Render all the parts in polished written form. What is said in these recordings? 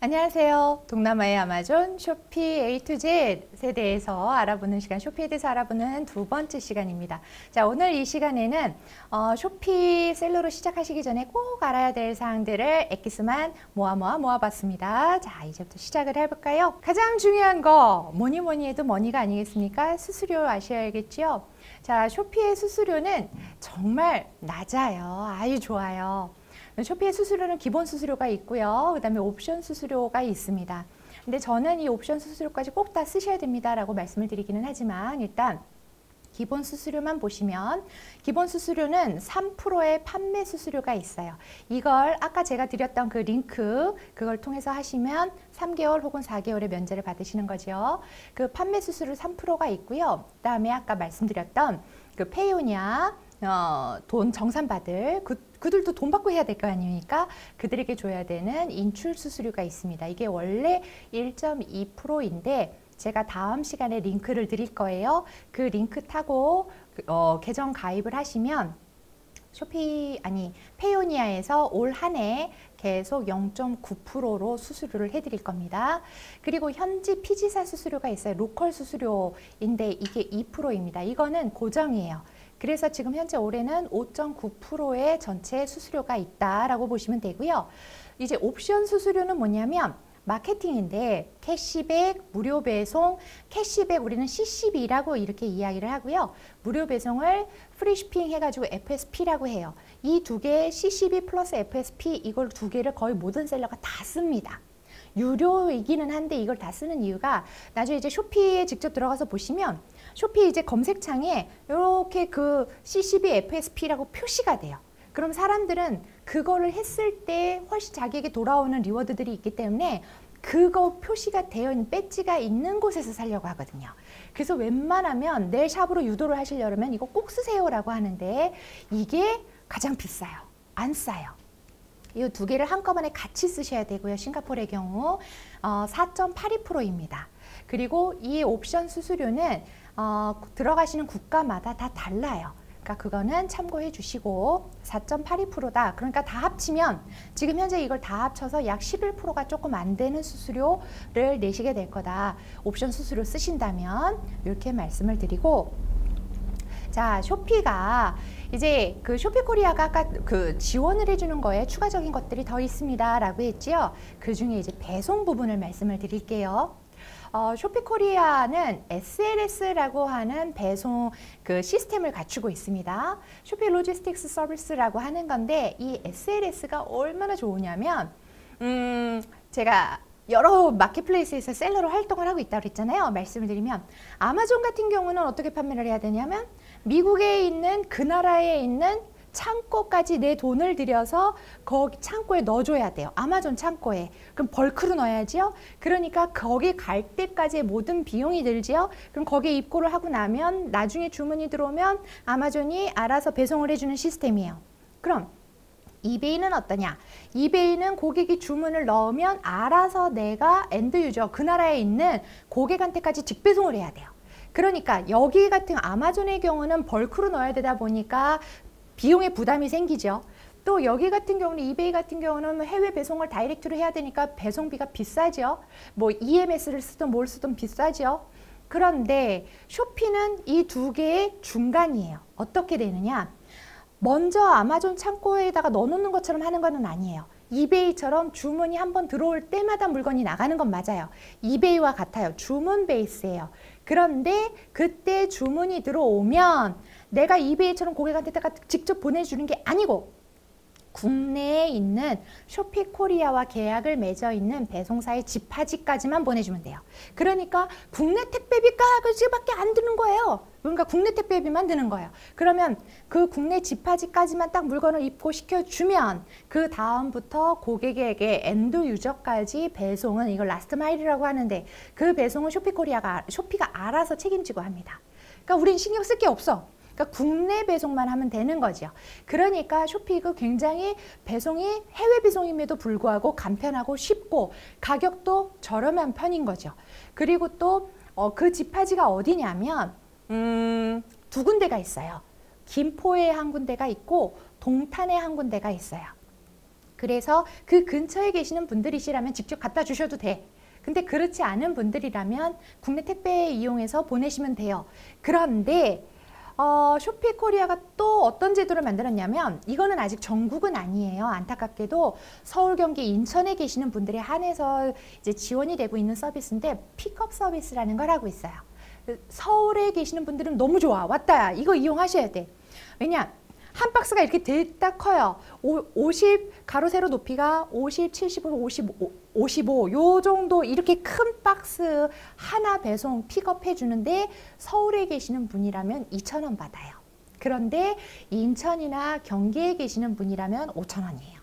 안녕하세요. 동남아의 아마존 쇼피 A to Z에 대해서 알아보는 시간, 쇼피에 대해서 알아보는 두 번째 시간입니다. 자, 오늘 이 시간에는 쇼피 셀러로 시작하시기 전에 꼭 알아야 될 사항들을 엑기스만 모아봤습니다. 자, 이제부터 시작을 해볼까요? 가장 중요한 거 뭐니 해도 머니가 아니겠습니까? 수수료 아셔야겠죠? 자, 쇼피의 수수료는 정말 낮아요. 아주 좋아요. 쇼피의 수수료는 기본 수수료가 있고요. 그 다음에 옵션 수수료가 있습니다. 근데 저는 이 옵션 수수료까지 꼭 다 쓰셔야 됩니다 라고 말씀을 드리기는 하지만 일단 기본 수수료만 보시면 기본 수수료는 3%의 판매 수수료가 있어요. 이걸 아까 제가 드렸던 그 링크 그걸 통해서 하시면 3개월 혹은 4개월의 면제를 받으시는 거죠. 그 판매 수수료 3%가 있고요. 그 다음에 아까 말씀드렸던 그 페이오니아 돈 정산받을 그들도 돈 받고 해야 될 거 아닙니까? 그들에게 줘야 되는 인출 수수료가 있습니다. 이게 원래 1.2%인데 제가 다음 시간에 링크를 드릴 거예요. 그 링크 타고 계정 가입을 하시면 페이오니아에서 올 한 해 계속 0.9%로 수수료를 해드릴 겁니다. 그리고 현지 피지사 수수료가 있어요. 로컬 수수료인데 이게 2%입니다. 이거는 고정이에요. 그래서 지금 현재 올해는 5.9%의 전체 수수료가 있다라고 보시면 되고요. 이제 옵션 수수료는 뭐냐면 마케팅인데 캐시백, 무료 배송, 캐시백 우리는 CCB라고 이렇게 이야기를 하고요. 무료 배송을 프리쇼핑 해가지고 FSP라고 해요. 이 두 개 CCB 플러스 FSP 이걸 두 개를 거의 모든 셀러가 다 씁니다. 유료이기는 한데 이걸 다 쓰는 이유가 나중에 이제 쇼피에 직접 들어가서 보시면 쇼피 이제 검색창에 이렇게 그 CCB FSP라고 표시가 돼요. 그럼 사람들은 그거를 했을 때 훨씬 자기에게 돌아오는 리워드들이 있기 때문에 그거 표시가 되어 있는 배지가 있는 곳에서 사려고 하거든요. 그래서 웬만하면 내 샵으로 유도를 하시려면 이거 꼭 쓰세요라고 하는데 이게 가장 비싸요. 안 싸요. 이 두 개를 한꺼번에 같이 쓰셔야 되고요. 싱가포르의 경우 4.82%입니다. 그리고 이 옵션 수수료는 들어가시는 국가마다 다 달라요. 그러니까 그거는 참고해 주시고 4.82%다. 그러니까 다 합치면 지금 현재 이걸 다 합쳐서 약 11%가 조금 안 되는 수수료를 내시게 될 거다. 옵션 수수료 쓰신다면 이렇게 말씀을 드리고 자, 쇼피가 이제 그 쇼피코리아가 아까 그 지원을 해주는 거에 추가적인 것들이 더 있습니다 라고 했지요. 그 중에 이제 배송 부분을 말씀을 드릴게요. 쇼피코리아는 SLS라고 하는 배송 그 시스템을 갖추고 있습니다. 쇼피 로지스틱스 서비스라고 하는 건데 이 SLS가 얼마나 좋으냐면 제가 여러 마켓플레이스에서 셀러로 활동을 하고 있다고 했잖아요. 말씀을 드리면 아마존 같은 경우는 어떻게 판매를 해야 되냐면 미국에 있는 그 나라에 있는 창고까지 내 돈을 들여서 거기 창고에 넣어줘야 돼요. 아마존 창고에. 그럼 벌크로 넣어야지요. 그러니까 거기 갈 때까지의 모든 비용이 들지요. 그럼 거기에 입고를 하고 나면 나중에 주문이 들어오면 아마존이 알아서 배송을 해주는 시스템이에요. 그럼 이베이는 어떠냐? 이베이는 고객이 주문을 넣으면 알아서 내가 엔드 유저 그 나라에 있는 고객한테까지 직배송을 해야 돼요. 그러니까 여기 같은 아마존의 경우는 벌크로 넣어야 되다 보니까 비용의 부담이 생기죠. 또 여기 같은 경우는 이베이 같은 경우는 해외 배송을 다이렉트로 해야 되니까 배송비가 비싸죠. 뭐 EMS를 쓰든 뭘 쓰든 비싸죠. 그런데 쇼피는 이 두 개의 중간이에요. 어떻게 되느냐? 먼저 아마존 창고에다가 넣어놓는 것처럼 하는 거는 아니에요. 이베이처럼 주문이 한번 들어올 때마다 물건이 나가는 건 맞아요. 이베이와 같아요. 주문 베이스예요. 그런데 그때 주문이 들어오면 내가 이베이처럼 고객한테다가 직접 보내주는 게 아니고 국내에 있는 쇼피코리아와 계약을 맺어 있는 배송사의 집하지까지만 보내주면 돼요. 그러니까 국내 택배비까지밖에 안 드는 거예요. 그러니까 국내 택배비만 드는 거예요. 그러면 그 국내 집하지까지만 딱 물건을 입고시켜주면 그 다음부터 고객에게 엔드 유저까지 배송은 이걸 라스트 마일이라고 하는데 그 배송은 쇼피가 알아서 책임지고 합니다. 그러니까 우린 신경 쓸 게 없어. 그러니까 국내 배송만 하면 되는 거죠. 그러니까 쇼피가 굉장히 배송이 해외 배송임에도 불구하고 간편하고 쉽고 가격도 저렴한 편인 거죠. 그리고 또 그 집하지가 어디냐면 두 군데가 있어요. 김포에 한 군데가 있고 동탄에 한 군데가 있어요. 그래서 그 근처에 계시는 분들이시라면 직접 갖다 주셔도 돼. 근데 그렇지 않은 분들이라면 국내 택배 이용해서 보내시면 돼요. 그런데 쇼피코리아가 또 어떤 제도를 만들었냐면, 이거는 아직 전국은 아니에요. 안타깝게도 서울, 경기, 인천에 계시는 분들에 한해서 이제 지원이 되고 있는 서비스인데, 픽업 서비스라는 걸 하고 있어요. 서울에 계시는 분들은 너무 좋아. 왔다. 이거 이용하셔야 돼. 왜냐? 한 박스가 이렇게 됐다 커요. 50, 가로 세로 높이가 50, 75, 55 요 정도 이렇게 큰 박스 하나 배송 픽업해 주는데, 서울에 계시는 분이라면 2,000원 받아요. 그런데 인천이나 경기에 계시는 분이라면 5,000원이에요.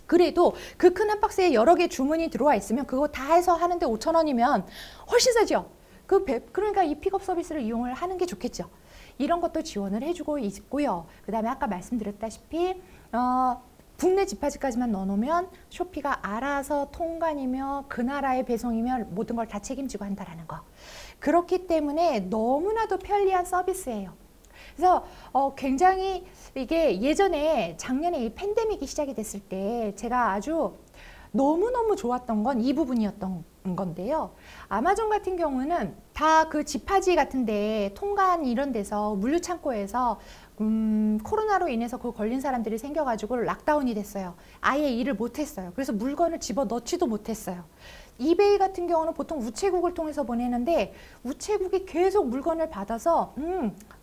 그래도 그 큰 한 박스에 여러 개 주문이 들어와 있으면 그거 다 해서 하는데 5,000원이면 훨씬 싸죠. 그러니까 이 픽업 서비스를 이용을 하는 게 좋겠죠. 이런 것도 지원을 해주고 있고요. 그 다음에 아까 말씀드렸다시피 국내 집하지까지만 넣어놓으면 쇼피가 알아서 통관이며 그 나라의 배송이며 모든 걸 다 책임지고 한다라는 거. 그렇기 때문에 너무나도 편리한 서비스예요. 그래서 굉장히 이게 예전에 작년에 이 팬데믹이 시작이 됐을 때 제가 아주 너무너무 좋았던 건 이 부분이었던 건데요. 아마존 같은 경우는 다 그 집하지 같은데 통관 이런 데서 물류창고에서 코로나로 인해서 그 걸린 사람들이 생겨가지고 락다운이 됐어요. 아예 일을 못했어요. 그래서 물건을 집어넣지도 못했어요. 이베이 같은 경우는 보통 우체국을 통해서 보내는데 우체국이 계속 물건을 받아서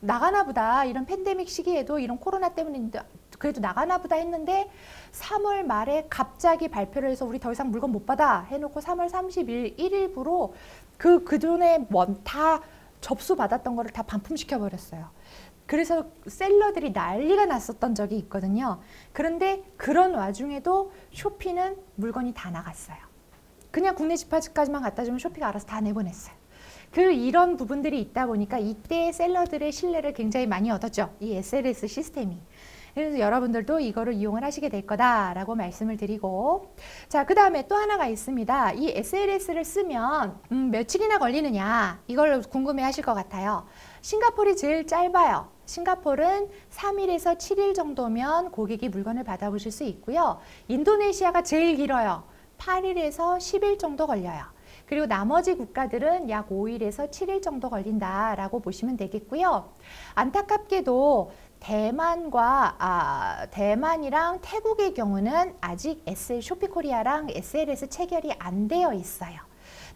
나가나 보다, 이런 팬데믹 시기에도 이런 코로나 때문에 그래도 나가나 보다 했는데 3월 말에 갑자기 발표를 해서 우리 더 이상 물건 못 받아 해놓고 3월 30일 1일부로 그전에 다 접수 받았던 거를 다 반품시켜 버렸어요. 그래서 셀러들이 난리가 났었던 적이 있거든요. 그런데 그런 와중에도 쇼피는 물건이 다 나갔어요. 그냥 국내 집하지까지만 갖다 주면 쇼피가 알아서 다 내보냈어요. 이런 부분들이 있다 보니까 이때 셀러들의 신뢰를 굉장히 많이 얻었죠. 이 SLS 시스템이. 그래서 여러분들도 이거를 이용을 하시게 될 거다라고 말씀을 드리고, 자, 그 다음에 또 하나가 있습니다. 이 SLS를 쓰면 며칠이나 걸리느냐, 이걸 궁금해 하실 것 같아요. 싱가포르이 제일 짧아요. 싱가포르는 3일에서 7일 정도면 고객이 물건을 받아보실 수 있고요. 인도네시아가 제일 길어요. 8일에서 10일 정도 걸려요. 그리고 나머지 국가들은 약 5일에서 7일 정도 걸린다라고 보시면 되겠고요. 안타깝게도 대만이랑 태국의 경우는 아직 쇼피코리아랑 SLS 체결이 안 되어 있어요.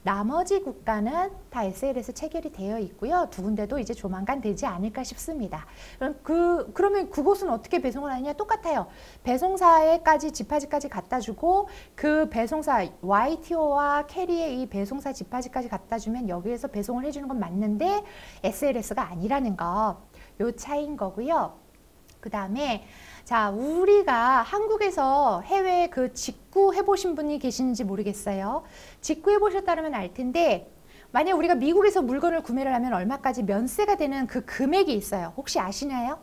나머지 국가는 다 SLS 체결이 되어 있고요. 두 군데도 이제 조만간 되지 않을까 싶습니다. 그러면 그곳은 어떻게 배송을 하느냐? 똑같아요. 배송사에까지 집하지까지 갖다 주고, 그 배송사 YTO와 캐리의 이 배송사 집하지까지 갖다 주면 여기에서 배송을 해주는 건 맞는데 SLS가 아니라는 거, 요 차이인 거고요. 그 다음에 자, 우리가 한국에서 해외 직구 해보신 분이 계시는지 모르겠어요. 직구 해보셨다면 알 텐데, 만약 우리가 미국에서 물건을 구매를 하면 얼마까지 면세가 되는 그 금액이 있어요. 혹시 아시나요?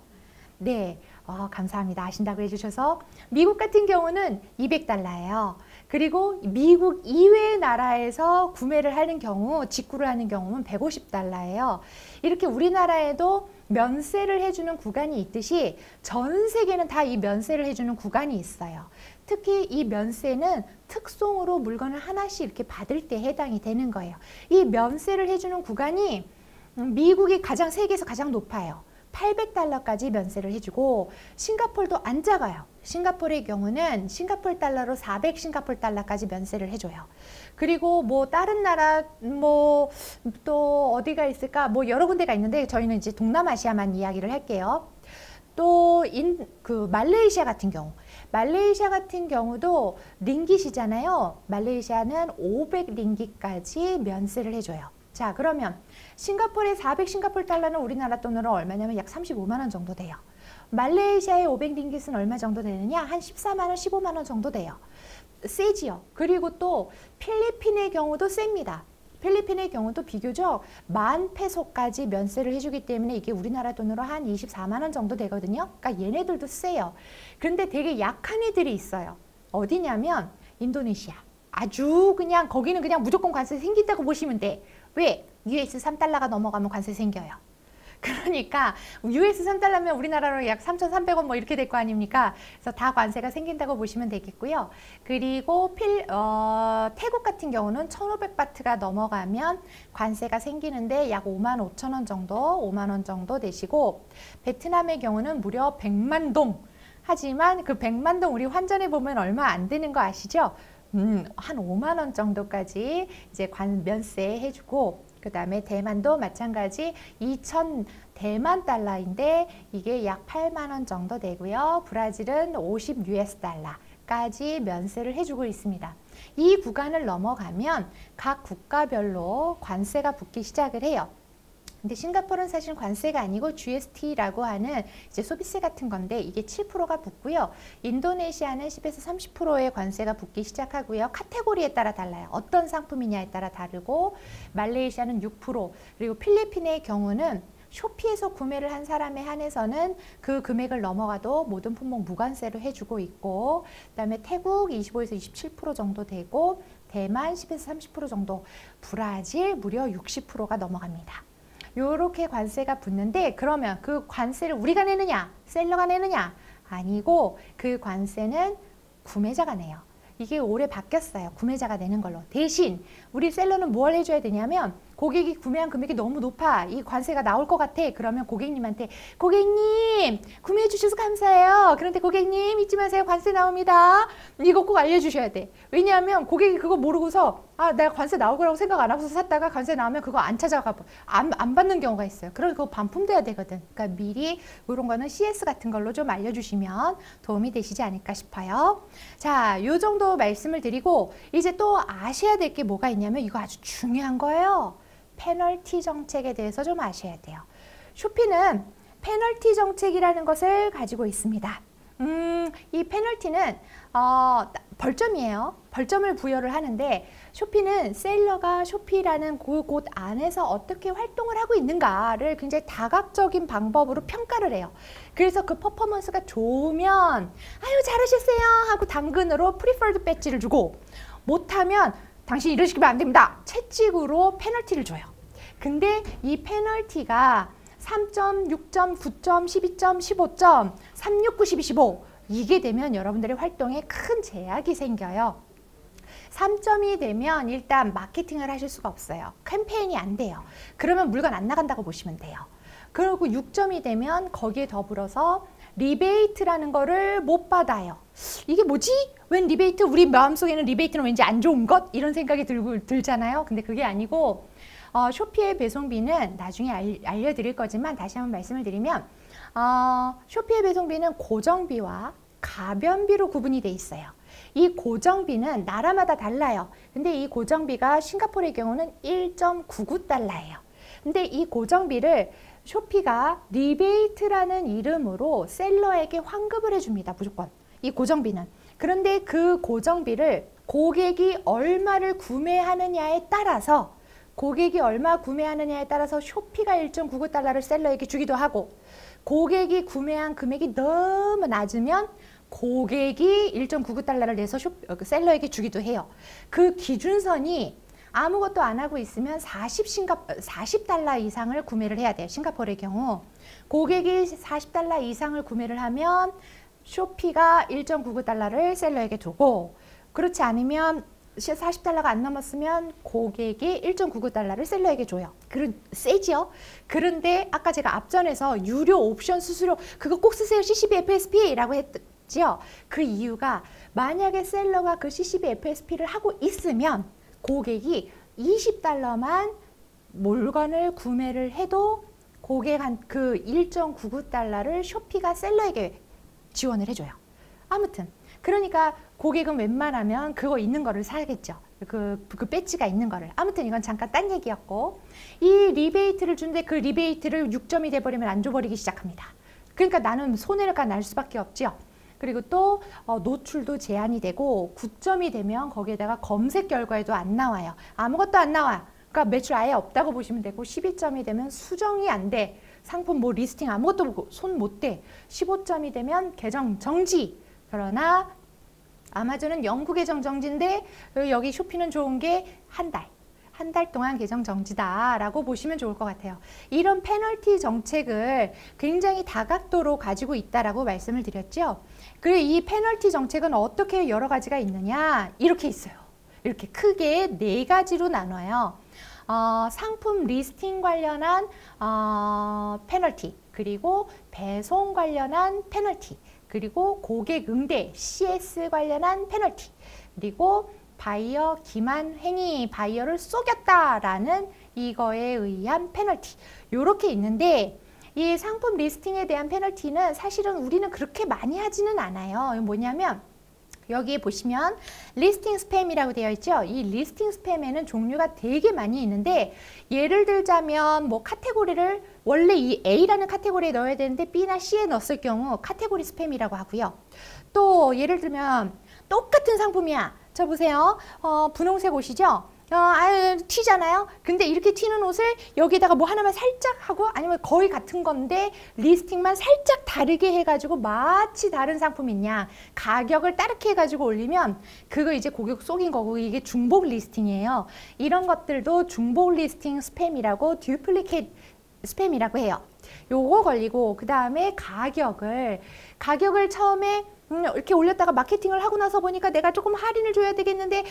네, 감사합니다. 아신다고 해주셔서. 미국 같은 경우는 $200예요. 그리고 미국 이외의 나라에서 구매를 하는 경우, 직구를 하는 경우는 $150예요. 이렇게 우리나라에도 면세를 해주는 구간이 있듯이 전 세계는 다 이 면세를 해주는 구간이 있어요. 특히 이 면세는 특송으로 물건을 하나씩 이렇게 받을 때 해당이 되는 거예요. 이 면세를 해주는 구간이 미국이 세계에서 가장 높아요. $800까지 면세를 해주고, 싱가포르도 안 작아요. 싱가포르의 경우는 싱가포르 달러로 400 싱가포르 달러까지 면세를 해줘요. 그리고 다른 나라 또 어디가 있을까, 여러 군데가 있는데 저희는 이제 동남아시아만 이야기를 할게요. 또 말레이시아 같은 경우도 링깃이잖아요. 말레이시아는 500 링깃까지 면세를 해줘요. 자, 그러면 싱가포르의 400 싱가포르 달러는 우리나라 돈으로 얼마냐면 약 35만 원 정도 돼요. 말레이시아의 500 링깃은 얼마 정도 되느냐? 한 14만 원, 15만 원 정도 돼요. 세지요. 그리고 또 필리핀의 경우도 셉니다. 필리핀의 경우도 비교적 10,000페소까지 면세를 해주기 때문에 이게 우리나라 돈으로 한 24만 원 정도 되거든요. 그러니까 얘네들도 세요. 그런데 되게 약한 애들이 있어요. 어디냐면 인도네시아. 아주 거기는 그냥 무조건 관세 생긴다고 보시면 돼. 왜? US $3가 넘어가면 관세 생겨요. 그러니까 US 3달러면 우리나라로 약 3,300원 뭐 이렇게 될 거 아닙니까? 그래서 다 관세가 생긴다고 보시면 되겠고요. 그리고 태국 같은 경우는 1,500바트가 넘어가면 관세가 생기는데 약 55,000원 정도, 5만 원 정도 되시고, 베트남의 경우는 무려 100만 동. 하지만 그 100만 동 우리 환전해 보면 얼마 안 되는 거 아시죠? 한 5만 원 정도까지 이제 면세 해주고, 그 다음에 대만도 마찬가지 2,000 대만 달러인데 이게 약 8만 원 정도 되고요. 브라질은 50 US 달러까지 면세를 해주고 있습니다. 이 구간을 넘어가면 각 국가별로 관세가 붙기 시작을 해요. 근데 싱가포르는 사실 관세가 아니고 GST라고 하는 이제 소비세 같은 건데 이게 7%가 붙고요. 인도네시아는 10에서 30%의 관세가 붙기 시작하고요. 카테고리에 따라 달라요. 어떤 상품이냐에 따라 다르고, 말레이시아는 6%, 그리고 필리핀의 경우는 쇼피에서 구매를 한 사람에 한해서는 그 금액을 넘어가도 모든 품목 무관세로 해주고 있고, 그 다음에 태국 25에서 27% 정도 되고, 대만 10에서 30% 정도, 브라질 무려 60%가 넘어갑니다. 요렇게 관세가 붙는데, 그러면 그 관세를 우리가 내느냐, 셀러가 내느냐? 아니고 그 관세는 구매자가 내요. 이게 올해 바뀌었어요. 구매자가 내는 걸로. 대신 우리 셀러는 뭘 해줘야 되냐면, 고객이 구매한 금액이 너무 높아, 이 관세가 나올 것 같아. 그러면 고객님한테, 고객님 구매해 주셔서 감사해요. 그런데 고객님 잊지 마세요. 관세 나옵니다. 이거 꼭 알려주셔야 돼. 왜냐하면 고객이 그거 모르고서 내가 관세 나올 거라고 생각 안 하고서 샀다가 관세 나오면 그거 안 찾아가, 안 받는 경우가 있어요. 그럼 그거 반품돼야 되거든. 그러니까 미리 이런 거는 CS 같은 걸로 좀 알려주시면 도움이 되시지 않을까 싶어요. 자, 요 정도 말씀을 드리고, 이제 또 아셔야 될 게 뭐가 있냐면 이거 아주 중요한 거예요. 페널티 정책에 대해서 좀 아셔야 돼요. 쇼피는 페널티 정책이라는 것을 가지고 있습니다. 이 페널티는 벌점이에요. 벌점을 부여를 하는데, 쇼피는 셀러가 쇼피라는 곳 안에서 어떻게 활동을 하고 있는가를 굉장히 다각적인 방법으로 평가를 해요. 그래서 그 퍼포먼스가 좋으면 아유 잘하셨어요 하고 당근으로 프리퍼드 배지를 주고, 못하면 당신 이런 식이면 안 됩니다, 채찍으로 페널티를 줘요. 근데 이 페널티가 3점, 6점, 9점, 12점, 15점, 3, 6, 9, 12, 15 이게 되면 여러분들의 활동에 큰 제약이 생겨요. 3점이 되면 일단 마케팅을 하실 수가 없어요. 캠페인이 안 돼요. 그러면 물건 안 나간다고 보시면 돼요. 그리고 6점이 되면 거기에 더불어서 리베이트라는 거를 못 받아요. 이게 뭐지? 웬 리베이트? 우리 마음속에는 리베이트는 왠지 안 좋은 것? 이런 생각이 들잖아요. 근데 그게 아니고, 쇼피의 배송비는 나중에 알려드릴 거지만 다시 한번 말씀을 드리면, 쇼피의 배송비는 고정비와 가변비로 구분이 돼 있어요. 이 고정비는 나라마다 달라요. 근데 이 고정비가 싱가포르의 경우는 1.99달러예요. 근데 이 고정비를 쇼피가 리베이트라는 이름으로 셀러에게 환급을 해줍니다. 무조건. 이 고정비는. 그런데 그 고정비를 고객이 얼마를 구매하느냐에 따라서, 고객이 얼마 구매하느냐에 따라서 쇼피가 1.99달러를 셀러에게 주기도 하고, 고객이 구매한 금액이 너무 낮으면 고객이 1.99달러를 내서 셀러에게 주기도 해요. 그 기준선이 아무것도 안 하고 있으면 40달러 이상을 구매를 해야 돼요. 싱가포르의 경우. 고객이 40달러 이상을 구매를 하면 쇼피가 1.99달러를 셀러에게 주고, 그렇지 않으면 40달러가 안 넘었으면 고객이 1.99달러를 셀러에게 줘요. 세지요? 그런데 아까 제가 앞전에서 유료 옵션 수수료 그거 꼭 쓰세요. CCB FSP라고 했죠. 그 이유가 만약에 셀러가 그 CCB FSP를 하고 있으면 고객이 20달러만 물건을 구매를 해도 고객한 그 1.99달러를 쇼피가 셀러에게 지원을 해줘요. 아무튼 그러니까 고객은 웬만하면 그거 있는 거를 사겠죠. 그 배지가 있는 거를. 아무튼 이건 잠깐 딴 얘기였고, 이 리베이트를 주는데 그 리베이트를 6점이 돼버리면 안 줘버리기 시작합니다. 그러니까 나는 손해가 날 수밖에 없죠. 그리고 또 노출도 제한이 되고, 9점이 되면 거기에다가 검색 결과에도 안 나와요. 아무것도 안 나와. 그러니까 매출 아예 없다고 보시면 되고, 12점이 되면 수정이 안 돼. 상품 뭐 리스팅 아무것도 손 못 대. 15점이 되면 계정 정지. 그러나 아마존은 영구 계정 정지인데 여기 쇼피는 좋은 게 한 달. 한 달 동안 계정 정지다라고 보시면 좋을 것 같아요. 이런 페널티 정책을 굉장히 다각도로 가지고 있다라고 말씀을 드렸죠. 그리고 이 페널티 정책은 어떻게 여러 가지가 있느냐? 이렇게 있어요. 이렇게 크게 4가지로 나눠요. 상품 리스팅 관련한 페널티, 그리고 배송 관련한 페널티, 그리고 고객 응대 CS 관련한 페널티, 그리고 바이어 기만 행위, 바이어를 속였다라는 이거에 의한 페널티, 요렇게 있는데 이 상품 리스팅에 대한 페널티는 사실은 우리는 그렇게 많이 하지는 않아요. 뭐냐면 여기에 보시면 리스팅 스팸이라고 되어 있죠. 이 리스팅 스팸에는 종류가 되게 많이 있는데 예를 들자면 뭐 카테고리를 원래 이 A라는 카테고리에 넣어야 되는데 B나 C에 넣었을 경우 카테고리 스팸이라고 하고요. 또 예를 들면 똑같은 상품이야. 저 보세요. 분홍색 옷이죠. 튀잖아요. 근데 이렇게 튀는 옷을 여기다가 뭐 하나만 살짝 하고 아니면 거의 같은 건데 리스팅만 살짝 다르게 해가지고 마치 다른 상품이냐 가격을 따르게 해가지고 올리면 그거 이제 고객 속인 거고 이게 중복 리스팅이에요. 이런 것들도 중복 리스팅 스팸이라고 듀플리케이트 스팸이라고 해요. 요거 걸리고 그 다음에 가격을 처음에 이렇게 올렸다가 마케팅을 하고 나서 보니까 내가 조금 할인을 줘야 되겠는데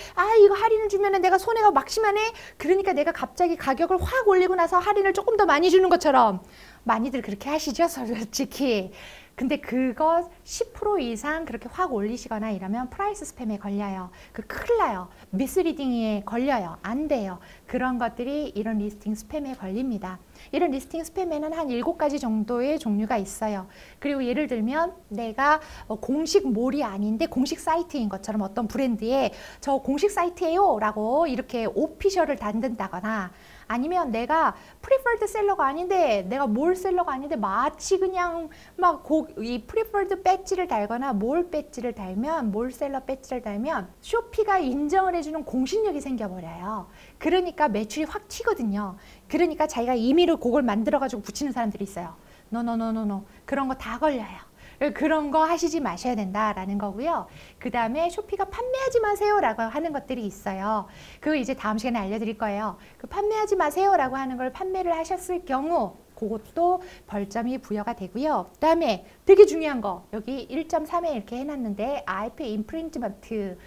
이거 할인을 주면은 내가 손해가 막심하네. 그러니까 내가 갑자기 가격을 확 올리고 나서 할인을 조금 더 많이 주는 것처럼 많이들 그렇게 하시죠, 솔직히. 근데 그거 10% 이상 그렇게 확 올리시거나 이러면 프라이스 스팸에 걸려요. 큰일 나요. 미스리딩에 걸려요. 안 돼요. 그런 것들이 이런 리스팅 스팸에 걸립니다. 이런 리스팅 스팸에는 한 7가지 정도의 종류가 있어요. 그리고 예를 들면 내가 공식 몰이 아닌데 공식 사이트인 것처럼 어떤 브랜드에 저 공식 사이트예요 라고 이렇게 오피셜을 단든다거나 아니면 내가 프리퍼드 셀러가 아닌데 내가 몰 셀러가 아닌데 마치 그냥 막 이 프리퍼드 배지를 달거나 몰 배지를 달면 몰 셀러 배지를 달면 쇼피가 인정을 해주는 공신력이 생겨버려요. 그러니까 매출이 확 튀거든요. 그러니까 자기가 임의로 그걸 만들어가지고 붙이는 사람들이 있어요. 노노노노노 그런 거 다 걸려요. 그런 거 하시지 마셔야 된다라는 거고요. 그 다음에 쇼피가 판매하지 마세요 라고 하는 것들이 있어요. 그거 이제 다음 시간에 알려드릴 거예요. 그 판매하지 마세요 라고 하는 걸 판매를 하셨을 경우 그것도 벌점이 부여가 되고요. 그 다음에 되게 중요한 거 여기 1.3에 이렇게 해놨는데 IP 인프린트먼트,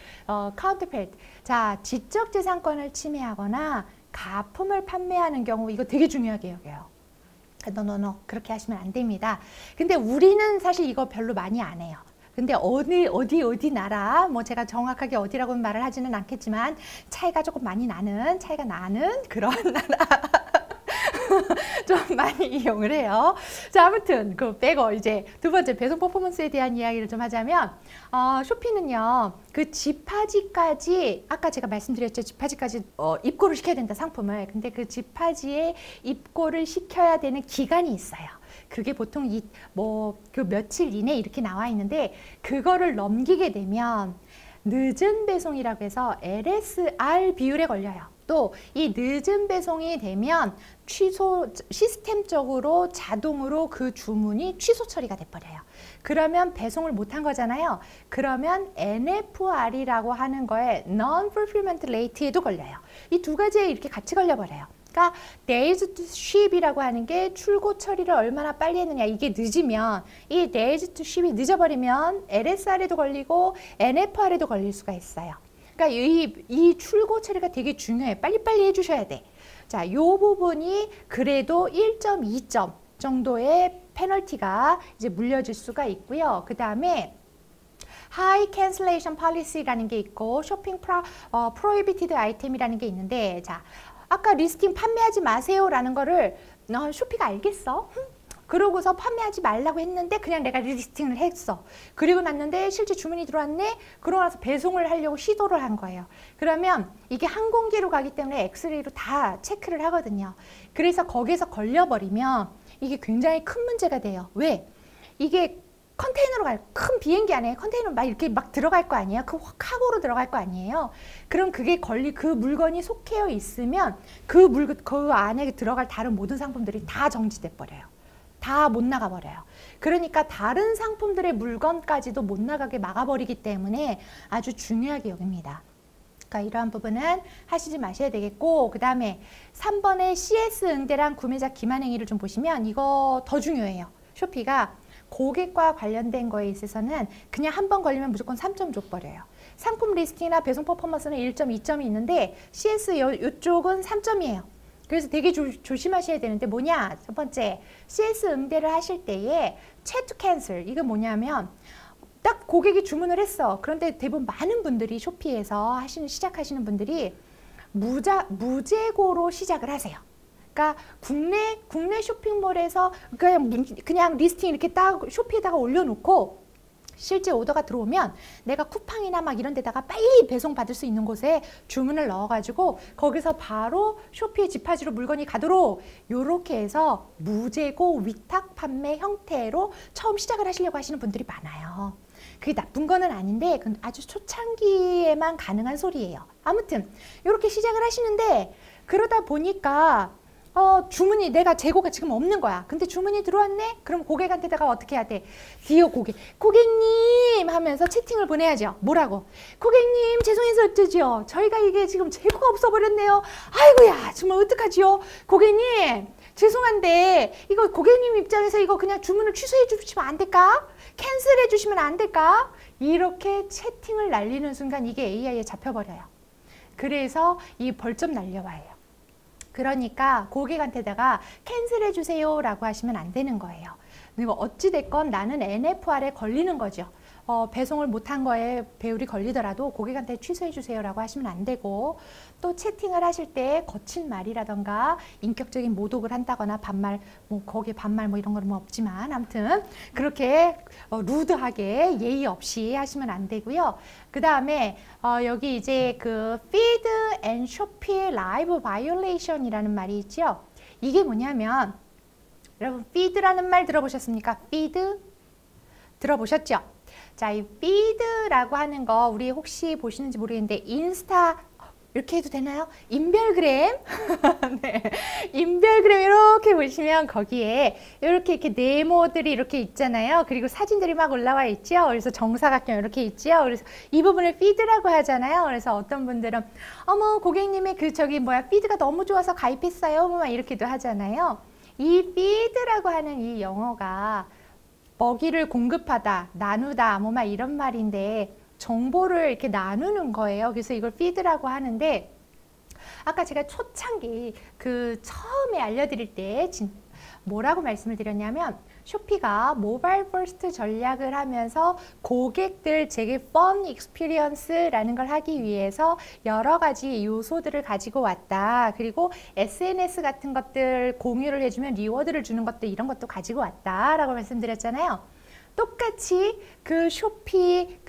카운터페이트. 자, 지적재산권을 침해하거나 가품을 판매하는 경우 이거 되게 중요하게 여겨요. 그렇게 하시면 안 됩니다. 근데 우리는 사실 이거 별로 많이 안 해요. 근데 어디 나라 뭐 제가 정확하게 어디라고는 말을 하지는 않겠지만 차이가 나는 그런 나라 좀 많이 이용을 해요. 자, 아무튼 그 빼고 이제 두 번째 배송 퍼포먼스에 대한 이야기를 좀 하자면 쇼피는요 그 집하지까지 아까 제가 말씀드렸죠. 집하지까지 입고를 시켜야 된다 상품을. 근데 그 집하지에 입고를 시켜야 되는 기간이 있어요. 그게 보통 그 며칠 이내 이렇게 나와 있는데 그거를 넘기게 되면 늦은 배송이라고 해서 LSR 비율에 걸려요. 또 이 늦은 배송이 되면 시스템적으로 자동으로 그 주문이 취소 처리가 돼버려요. 그러면 배송을 못한 거잖아요. 그러면 NFR이라고 하는 거에 Non-Fulfillment Rate에도 걸려요. 이 두 가지에 이렇게 같이 걸려버려요. 그러니까 Days to Ship이라고 하는 게 출고 처리를 얼마나 빨리 했느냐. 이게 늦으면 이 Days to Ship이 늦어버리면 LSR에도 걸리고 NFR에도 걸릴 수가 있어요. 그러니까 이 출고 처리가 되게 중요해. 빨리빨리 해주셔야 돼. 자, 요 부분이 그래도 1.2점 정도의 페널티가 이제 물려질 수가 있고요. 그 다음에 High Cancellation Policy라는 게 있고 쇼핑 Prohibited Item이라는 게 있는데 자, 아까 리스팅 판매하지 마세요 라는 거를 쇼피가 알겠어? 그러고서 판매하지 말라고 했는데 그냥 내가 리스팅을 했어. 그리고 났는데 실제 주문이 들어왔네. 그러고 나서 배송을 하려고 시도를 한 거예요. 그러면 이게 항공기로 가기 때문에 엑스레이로 다 체크를 하거든요. 그래서 거기서 걸려버리면 이게 굉장히 큰 문제가 돼요. 왜? 이게 컨테이너로 큰 비행기 안에 컨테이너 막 이렇게 막 들어갈 거 아니에요? 그 카고로 들어갈 거 아니에요? 그럼 그게 그 물건이 속해 있으면 그 안에 들어갈 다른 모든 상품들이 다 정지돼 버려요. 다 못 나가버려요. 그러니까 다른 상품들의 물건까지도 못 나가게 막아버리기 때문에 아주 중요하게 여깁니다. 그러니까 이러한 부분은 하시지 마셔야 되겠고, 그 다음에 3번의 CS 응대랑 구매자 기만 행위를 좀 보시면 이거 더 중요해요. 쇼피가 고객과 관련된 거에 있어서는 그냥 한 번 걸리면 무조건 3점 줘버려요. 상품 리스팅이나 배송 퍼포먼스는 1점, 2점이 있는데 CS 이쪽은 3점이에요. 그래서 되게 조심하셔야 되는데 뭐냐? 첫 번째, CS 응대를 하실 때에 chat to cancel. 이거 뭐냐면 딱 고객이 주문을 했어. 그런데 대부분 많은 분들이 쇼피에서 시작하시는 분들이 무재고로 시작을 하세요. 그러니까 국내 쇼핑몰에서 그냥 리스팅 이렇게 딱 쇼피에다가 올려놓고 실제 오더가 들어오면 내가 쿠팡이나 막 이런 데다가 빨리 배송 받을 수 있는 곳에 주문을 넣어가지고 거기서 바로 쇼피의 집하지로 물건이 가도록 요렇게 해서 무재고 위탁 판매 형태로 처음 시작을 하시려고 하시는 분들이 많아요. 그게 나쁜 거는 아닌데 그건 아주 초창기에만 가능한 소리예요. 아무튼 이렇게 시작을 하시는데 그러다 보니까 주문이 내가 재고가 지금 없는 거야. 근데 주문이 들어왔네? 그럼 고객한테다가 어떻게 해야 돼? 디어 고객님 하면서 채팅을 보내야죠. 뭐라고? 고객님 죄송해서 어쩌죠? 저희가 이게 지금 재고가 없어버렸네요. 아이고야 정말 어떡하지요? 고객님 죄송한데 이거 고객님 입장에서 이거 그냥 주문을 취소해 주시면 안 될까? 캔슬해 주시면 안 될까? 이렇게 채팅을 날리는 순간 이게 AI에 잡혀버려요. 그래서 이 벌점 날려와요. 그러니까 고객한테다가 캔슬해 주세요 라고 하시면 안 되는 거예요. 그리고 어찌됐건 나는 NFR에 걸리는 거죠. 배송을 못한 거에 배율이 걸리더라도 고객한테 취소해 주세요 라고 하시면 안 되고, 또 채팅을 하실 때 거친 말이라던가 인격적인 모독을 한다거나 반말, 거기에 반말 이런 거는 없지만 아무튼 그렇게 루드하게 예의 없이 하시면 안 되고요. 그 다음에 여기 이제 그 feed and Shopee live violation이라는 말이 있죠. 이게 뭐냐면 여러분 feed라는 말 들어보셨습니까? feed 들어보셨죠? 자, 이 feed라고 하는 거 우리 혹시 보시는지 모르겠는데 인스타 이렇게 해도 되나요? 인별그램 네. 인별그램 이렇게 보시면 거기에 이렇게 네모들이 이렇게 있잖아요. 그리고 사진들이 막 올라와 있죠. 그래서 정사각형 이렇게 있죠. 그래서 이 부분을 feed라고 하잖아요. 그래서 어떤 분들은 어머 고객님의 feed가 너무 좋아서 가입했어요. 막 이렇게도 하잖아요. 이 feed라고 하는 이 영어가 먹이를 공급하다, 나누다, 막 이런 말인데 정보를 이렇게 나누는 거예요. 그래서 이걸 feed라고 하는데 아까 제가 초창기 처음에 알려드릴 때 뭐라고 말씀을 드렸냐면 쇼피가 모바일 퍼스트 전략을 하면서 고객들 제게 펀 익스피리언스라는 걸 하기 위해서 여러 가지 요소들을 가지고 왔다. 그리고 SNS 같은 것들 공유를 해주면 리워드를 주는 것들 이런 것도 가지고 왔다라고 말씀드렸잖아요. 똑같이 그 쇼피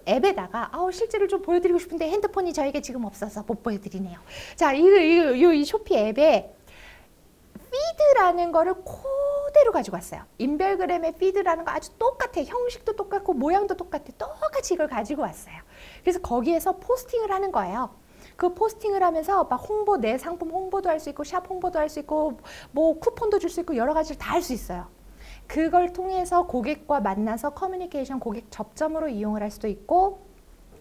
앱에다가 실제로 좀 보여드리고 싶은데 핸드폰이 저에게 지금 없어서 못 보여드리네요. 자, 이 쇼피 앱에 feed라는 거를 그대로 가지고 왔어요. 인별그램의 feed라는 거 아주 똑같아. 형식도 똑같고 모양도 똑같아. 똑같이 이걸 가지고 왔어요. 그래서 거기에서 포스팅을 하는 거예요. 그 포스팅을 하면서 막 내 상품 홍보도 할 수 있고 샵 홍보도 할 수 있고 쿠폰도 줄 수 있고 여러 가지를 다 할 수 있어요. 그걸 통해서 고객과 만나서 커뮤니케이션, 고객 접점으로 이용을 할 수도 있고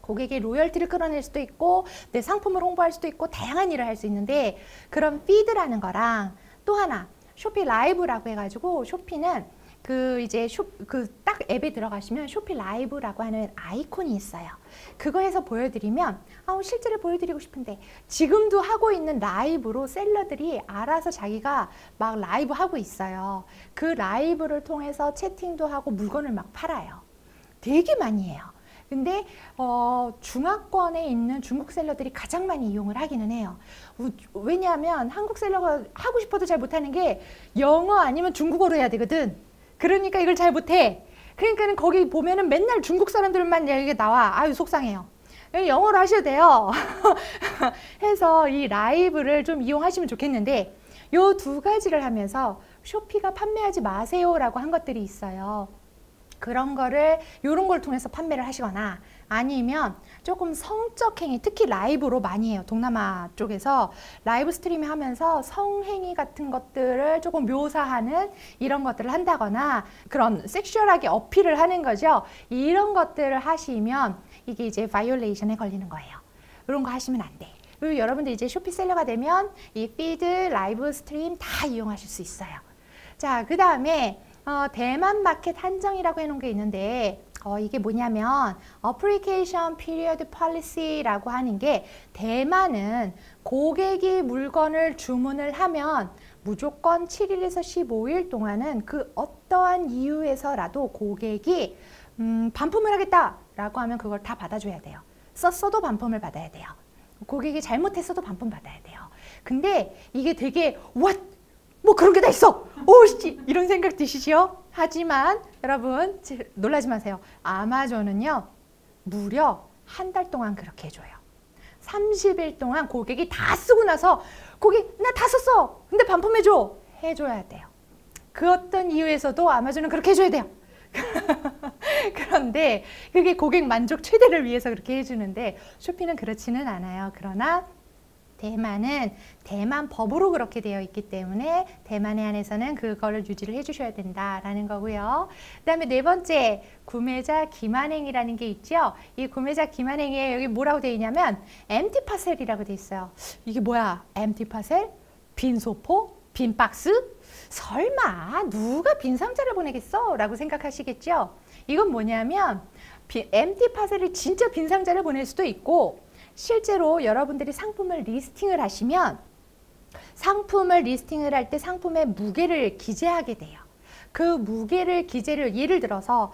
고객의 로열티를 끌어낼 수도 있고 내 상품을 홍보할 수도 있고 다양한 일을 할 수 있는데, 그런 feed라는 거랑 또 하나 쇼피 라이브라고 해가지고 쇼피는 딱 앱에 들어가시면 쇼피 라이브라고 하는 아이콘이 있어요. 그거 해서 보여드리면 실제로 보여드리고 싶은데 지금도 하고 있는 라이브로 셀러들이 알아서 자기가 막 라이브 하고 있어요. 그 라이브를 통해서 채팅도 하고 물건을 막 팔아요. 되게 많이 해요. 근데 중화권에 있는 중국 셀러들이 가장 많이 이용을 하기는 해요. 왜냐하면 한국 셀러가 하고 싶어도 잘 못하는 게 영어 아니면 중국어로 해야 되거든. 그러니까 이걸 잘 못해. 그러니까 거기 보면은 맨날 중국 사람들만 이게 나와. 아유 속상해요. 영어로 하셔도 돼요. 해서 이 라이브를 좀 이용하시면 좋겠는데 요 두 가지를 하면서 쇼피가 판매하지 마세요라고 한 것들이 있어요. 그런 거를 요런 걸 통해서 판매를 하시거나 아니면 조금 성적 행위, 특히 라이브로 많이 해요. 동남아 쪽에서 라이브 스트리밍 하면서 성행위 같은 것들을 조금 묘사하는 이런 것들을 한다거나 그런 섹슈얼하게 어필을 하는 거죠. 이런 것들을 하시면 이게 이제 바이올레이션에 걸리는 거예요. 이런 거 하시면 안 돼. 그리고 여러분들 이제 쇼피셀러가 되면 이 피드, 라이브 스트림 다 이용하실 수 있어요. 자, 그 다음에 대만 마켓 한정이라고 해놓은 게 있는데 이게 뭐냐면 Application Period Policy라고 하는 게 대만은 고객이 물건을 주문을 하면 무조건 7일에서 15일 동안은 그 어떠한 이유에서라도 고객이 반품을 하겠다라고 하면 그걸 다 받아줘야 돼요. 썼어도 반품을 받아야 돼요. 고객이 잘못했어도 반품 받아야 돼요. 근데 이게 되게 뭐 그런 게 다 있어! 오씨! 이런 생각 드시죠? 하지만 여러분 놀라지 마세요. 아마존은요 무려 한 달 동안 그렇게 해줘요. 30일 동안 고객이 다 쓰고 나서 고객 나 다 썼어! 근데 반품해줘! 해줘야 돼요. 그 어떤 이유에서도 아마존은 그렇게 해줘야 돼요. 그런데 그게 고객 만족 최대를 위해서 그렇게 해주는데 쇼피는 그렇지는 않아요. 그러나 대만은 대만 법으로 그렇게 되어 있기 때문에 대만에 한해서는 그거를 유지를 해주셔야 된다라는 거고요. 그 다음에 네 번째, 구매자 기만행이라는 게 있죠. 이 구매자 기만행에 여기 뭐라고 되어 있냐면 empty parcel이라고 되어 있어요. 이게 뭐야? empty parcel? 빈 소포? 빈 박스? 설마 누가 빈 상자를 보내겠어? 라고 생각하시겠죠? 이건 뭐냐면 empty parcel이 진짜 빈 상자를 보낼 수도 있고 실제로 여러분들이 상품을 리스팅을 하시면 상품을 리스팅을 할 때 상품의 무게를 기재하게 돼요. 그 무게를 기재를 예를 들어서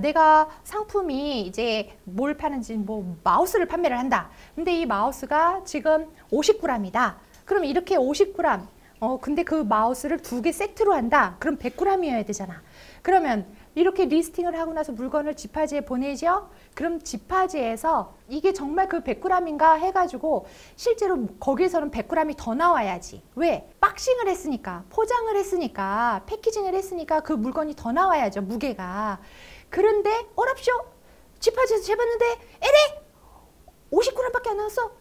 내가 상품이 이제 뭘 파는지 뭐 마우스를 판매를 한다. 근데 이 마우스가 지금 50g이다. 그럼 이렇게 50g 근데 그 마우스를 2개 세트로 한다. 그럼 100g이어야 되잖아. 그러면 이렇게 리스팅을 하고 나서 물건을 지파지에 보내죠. 그럼 지파지에서 이게 정말 그 100g인가 해가지고 실제로 거기에서는 100g이 더 나와야지. 왜? 박싱을 했으니까, 포장을 했으니까, 패키징을 했으니까 그 물건이 더 나와야죠. 무게가. 그런데 어랍쇼 지파지에서 재봤는데 에레 50g밖에 안 나왔어.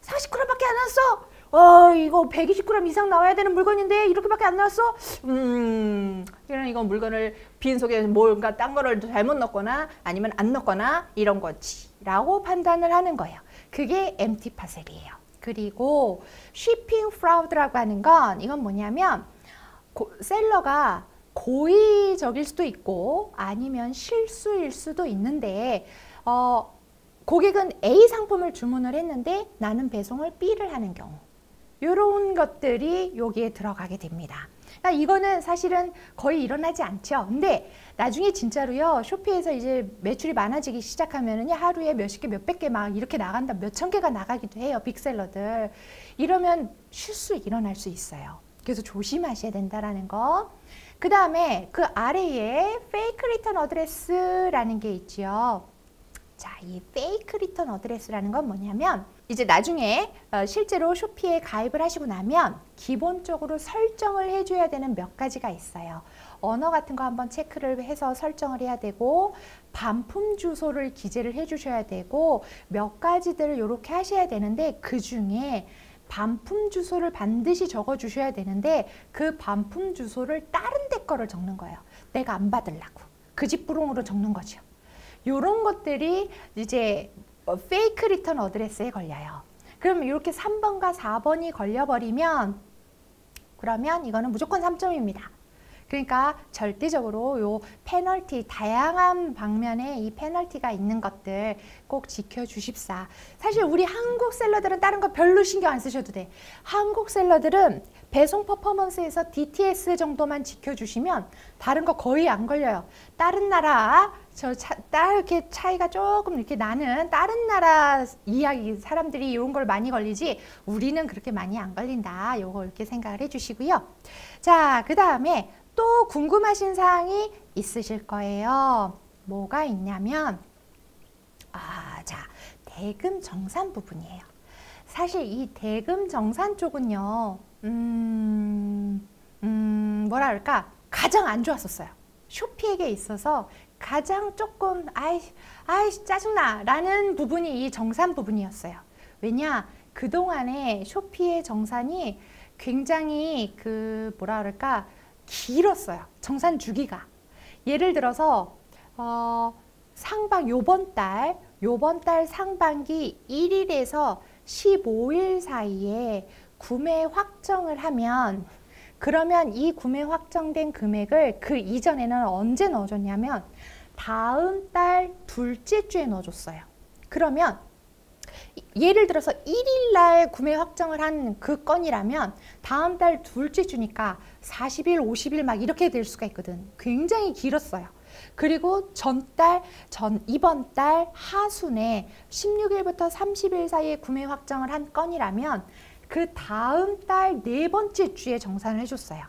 40g밖에 안 나왔어. 이거 120g 이상 나와야 되는 물건인데 이렇게밖에 안 나왔어? 이건 물건을 빈 속에 뭔가 딴 거를 잘못 넣거나 아니면 안 넣거나 이런 거지 라고 판단을 하는 거예요. 그게 empty parcel이에요. 그리고 shipping fraud라고 하는 건 이건 뭐냐면 셀러가 고의적일 수도 있고 아니면 실수일 수도 있는데 고객은 A 상품을 주문을 했는데 나는 배송을 B를 하는 경우 이런 것들이 여기에 들어가게 됩니다. 그러니까 이거는 사실은 거의 일어나지 않죠. 근데 나중에 진짜로요 쇼피에서 이제 매출이 많아지기 시작하면은 하루에 몇십 개, 몇백 개 막 이렇게 나간다, 몇천 개가 나가기도 해요. 빅셀러들. 이러면 실수 일어날 수 있어요. 그래서 조심하셔야 된다라는 거. 그 다음에 그 아래에 페이크 리턴 어드레스라는 게 있죠. 자, 이 페이크 리턴 어드레스라는 건 뭐냐면 이제 나중에 실제로 쇼피에 가입을 하시고 나면 기본적으로 설정을 해줘야 되는 몇 가지가 있어요. 언어 같은 거 한번 체크를 해서 설정을 해야 되고 반품 주소를 기재를 해주셔야 되고 몇 가지들을 이렇게 하셔야 되는데 그 중에 반품 주소를 반드시 적어 주셔야 되는데 그 반품 주소를 다른 데 거를 적는 거예요. 내가 안 받으려고. 그 집 부롱으로 적는 거죠. 요런 것들이 이제 페이크 리턴 어드레스에 걸려요. 그럼 이렇게 3번과 4번이 걸려버리면 그러면 이거는 무조건 3점입니다. 그러니까 절대적으로 요 페널티, 다양한 방면에 이 페널티가 있는 것들 꼭 지켜주십사. 사실 우리 한국 셀러들은 다른 거 별로 신경 안 쓰셔도 돼. 한국 셀러들은 배송 퍼포먼스에서 DTS 정도만 지켜주시면 다른 거 거의 안 걸려요. 다른 나라, 이렇게 차이가 조금 이렇게 나는 다른 나라 이야기, 사람들이 이런 걸 많이 걸리지 우리는 그렇게 많이 안 걸린다. 요거 이렇게 생각을 해주시고요. 자, 그 다음에 또 궁금하신 사항이 있으실 거예요. 뭐가 있냐면 자, 대금 정산 부분이에요. 사실 이 대금 정산 쪽은요. 뭐라 그럴까? 가장 안 좋았었어요. 쇼피에게 있어서 가장 조금 아이 짜증나 라는 부분이 이 정산 부분이었어요. 왜냐? 그동안에 쇼피의 정산이 굉장히 뭐라 그럴까? 길었어요. 정산 주기가. 예를 들어서 상반 요번 달 요번 달 상반기 1일에서 15일 사이에 구매 확정을 하면, 그러면 이 구매 확정된 금액을 그 이전에는 언제 넣어줬냐면 다음 달 둘째 주에 넣어줬어요. 그러면 예를 들어서 1일 날 구매 확정을 한 그 건이라면 다음 달 둘째 주니까 40일, 50일 막 이렇게 될 수가 있거든. 굉장히 길었어요. 그리고 이번 달 하순에 16일부터 30일 사이에 구매 확정을 한 건이라면 그 다음 달 네 번째 주에 정산을 해줬어요.